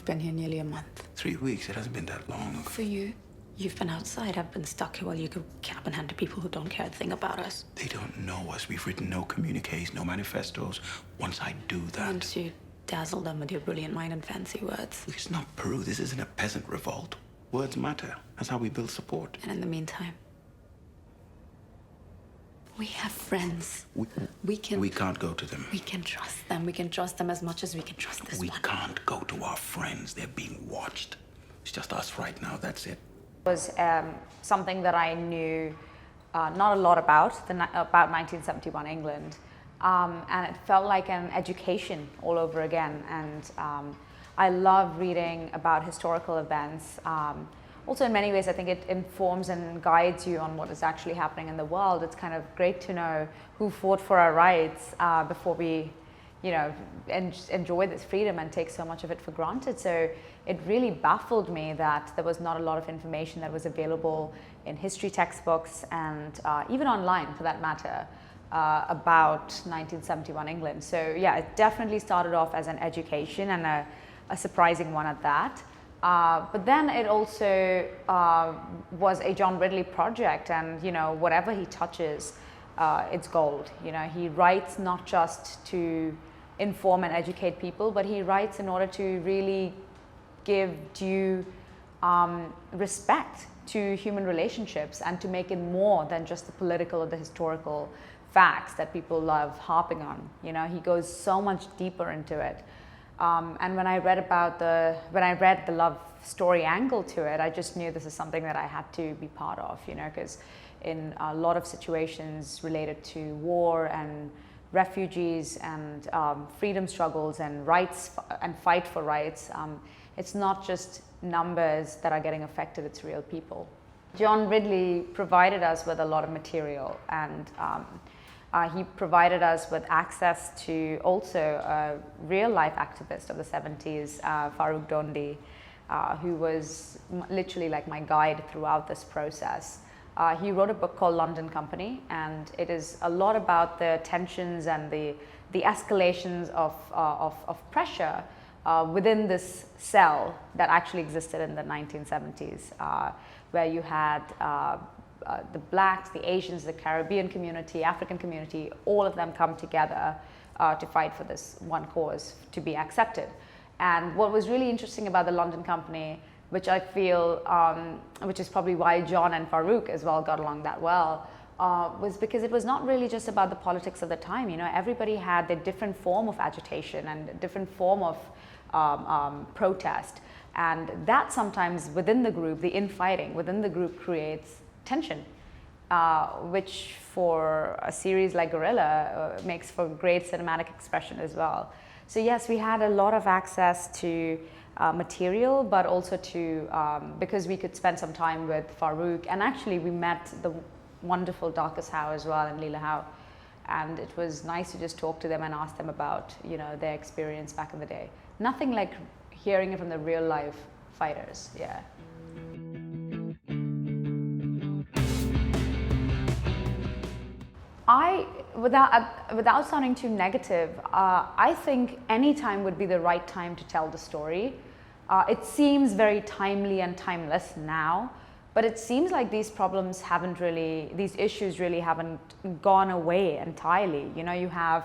been here nearly a month. 3 weeks? It hasn't been that long. For you, you've been outside. I've been stuck here while you go cap in hand to people who don't care a thing about us. They don't know us. We've written no communiques, no manifestos. Once I do that... Once you dazzle them with your brilliant mind and fancy words. Look, it's not Peru. This isn't a peasant revolt. Words matter. That's how we build support. And in the meantime, we have friends. We can't go to them. We can trust them. We can trust them as much as we can trust this one. We can't go to our friends. They're being watched. It's just us right now. That's it. It was something that I knew not a lot about 1971 England. And it felt like an education all over again. And I love reading about historical events. Also, in many ways, I think it informs and guides you on what is actually happening in the world. It's kind of great to know who fought for our rights before we, enjoy this freedom and take so much of it for granted. So it really baffled me that there was not a lot of information that was available in history textbooks and even online, for that matter, about 1971 England. So yeah, it definitely started off as an education, and a surprising one at that. But then it also was a John Ridley project, and whatever he touches, it's gold. He writes not just to inform and educate people, but he writes in order to really give due respect to human relationships and to make it more than just the political or the historical facts that people love harping on. He goes so much deeper into it. And when I read the love story angle to it, I just knew this is something that I had to be part of, because in a lot of situations related to war and refugees and freedom struggles and rights and fight for rights, it's not just numbers that are getting affected, it's real people. John Ridley provided us with a lot of material, and he provided us with access to also a real-life activist of the 70s, Farooq Dhondy, who was literally like my guide throughout this process. He wrote a book called London Company, and it is a lot about the tensions and the escalations of pressure within this cell that actually existed in the 1970s, where you had the blacks, the Asians, the Caribbean community, African community, all of them come together to fight for this one cause to be accepted. And what was really interesting about the London Company, which I feel, which is probably why John and Farooq as well got along that well, was because it was not really just about the politics of the time. Everybody had their different form of agitation and a different form of protest. And that sometimes within the group, the infighting within the group creates tension, which for a series like Guerrilla makes for great cinematic expression as well. So yes, we had a lot of access to material, but also to, because we could spend some time with Farooq, and actually we met the wonderful Darkus Howe as well and Leela Howe, and it was nice to just talk to them and ask them about their experience back in the day. Nothing like hearing it from the real life fighters, yeah. Without sounding too negative, I think any time would be the right time to tell the story. It seems very timely and timeless now, but it seems like these issues really haven't gone away entirely. You have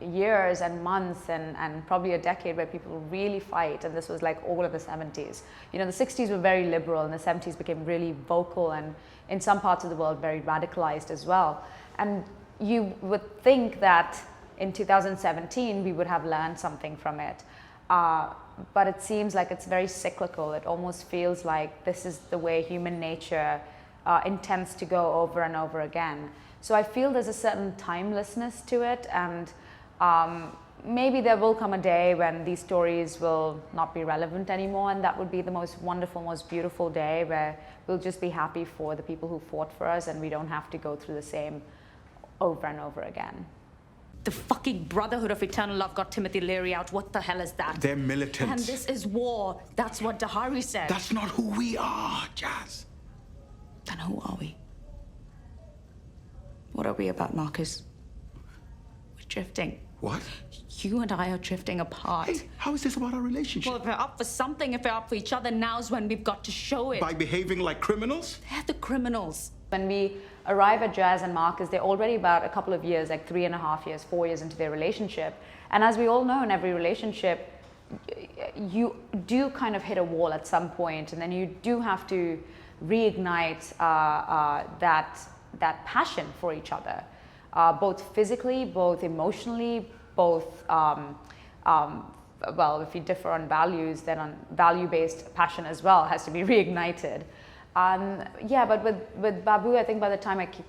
years and months and probably a decade where people really fight, and this was like all of the 70s. The 60s were very liberal, and the 70s became really vocal, and in some parts of the world very radicalized as well. And you would think that in 2017 we would have learned something from it, but it seems like it's very cyclical. It almost feels like this is the way human nature intends to go over and over again. So I feel there's a certain timelessness to it, and maybe there will come a day when these stories will not be relevant anymore, and that would be the most wonderful, most beautiful day where we'll just be happy for the people who fought for us, and we don't have to go through the same over and over again. The fucking Brotherhood of Eternal Love got Timothy Leary out. What the hell is that? They're militants. And this is war. That's what Dahari said. That's not who we are, Jazz. Then who are we? What are we about, Marcus? We're drifting. What? You and I are drifting apart. Hey, how is this about our relationship? Well, if we're up for something, if we're up for each other, now's when we've got to show it. By behaving like criminals? They're the criminals. When we arrive at Jazz and Marcus, they're already about a couple of years, like 3.5 years, 4 years into their relationship. And as we all know, in every relationship, you do kind of hit a wall at some point, and then you do have to reignite that passion for each other, both physically, both emotionally, both, well, if you differ on values, then on value-based passion as well has to be reignited. Yeah, but with Babu, I think by the time I keep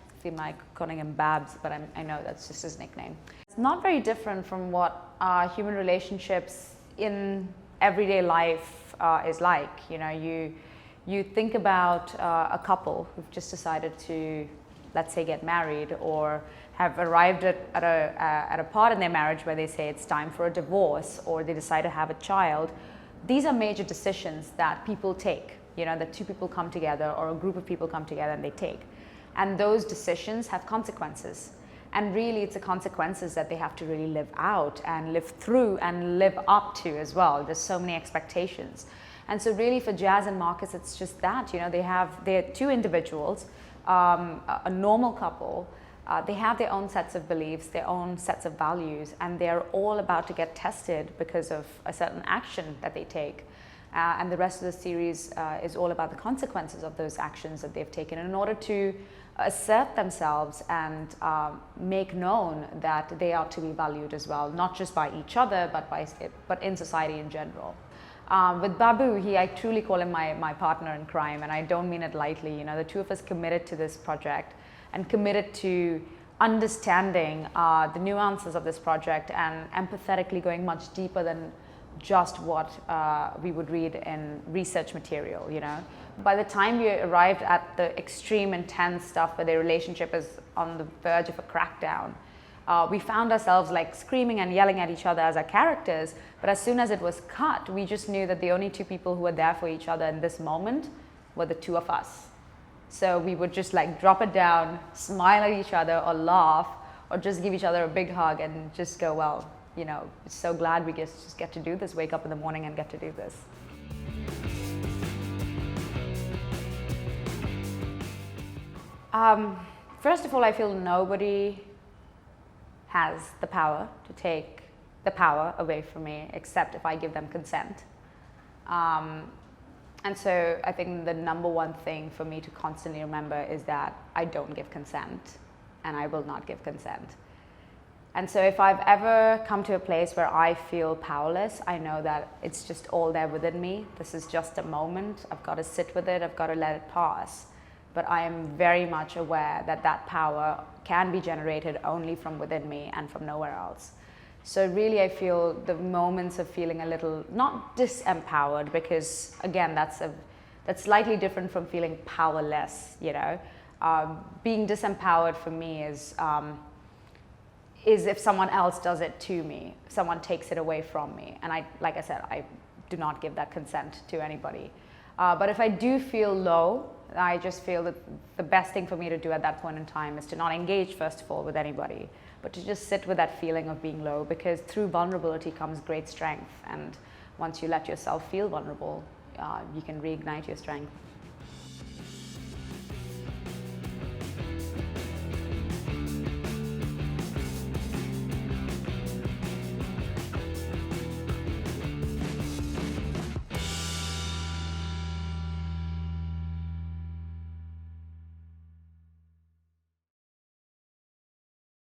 calling him Babs, but I know that's just his nickname. It's not very different from what human relationships in everyday life is like. You know, you think about a couple who've just decided to, let's say, get married, or have arrived at a part in their marriage where they say it's time for a divorce, or they decide to have a child. These are major decisions that people take, you know, that two people come together or a group of people come together and they take. And those decisions have consequences. And really, it's the consequences that they have to really live out and live through and live up to as well. There's so many expectations. And so really for Jazz and Marcus, it's just that, you know, they're two individuals, a normal couple. They have their own sets of beliefs, their own sets of values, and they're all about to get tested because of a certain action that they take. And the rest of the series is all about the consequences of those actions that they've taken in order to assert themselves and make known that they are to be valued as well, not just by each other, but in society in general. With Babu, I truly call him my partner in crime, and I don't mean it lightly. You know, the two of us committed to this project and committed to understanding the nuances of this project and empathetically going much deeper than just what we would read in research material, you know. By the time we arrived at the extreme intense stuff where their relationship is on the verge of a crackdown, we found ourselves like screaming and yelling at each other as our characters, but as soon as it was cut, we just knew that the only two people who were there for each other in this moment were the two of us. So we would just like drop it down, smile at each other or laugh, or just give each other a big hug and just go, well, you know, so glad we just get to do this, wake up in the morning and get to do this. First of all, I feel nobody has the power to take the power away from me, except if I give them consent. And so I think the number one thing for me to constantly remember is that I don't give consent, and I will not give consent. And so if I've ever come to a place where I feel powerless, I know that it's just all there within me. This is just a moment. I've got to sit with it. I've got to let it pass. But I am very much aware that that power can be generated only from within me and from nowhere else. So really I feel the moments of feeling a little, not disempowered, because again, that's slightly different from feeling powerless, you know. Being disempowered for me is if someone else does it to me, someone takes it away from me. And like I said, I do not give that consent to anybody. But if I do feel low, I just feel that the best thing for me to do at that point in time is to not engage, first of all, with anybody, but to just sit with that feeling of being low, because through vulnerability comes great strength. And once you let yourself feel vulnerable, you can reignite your strength.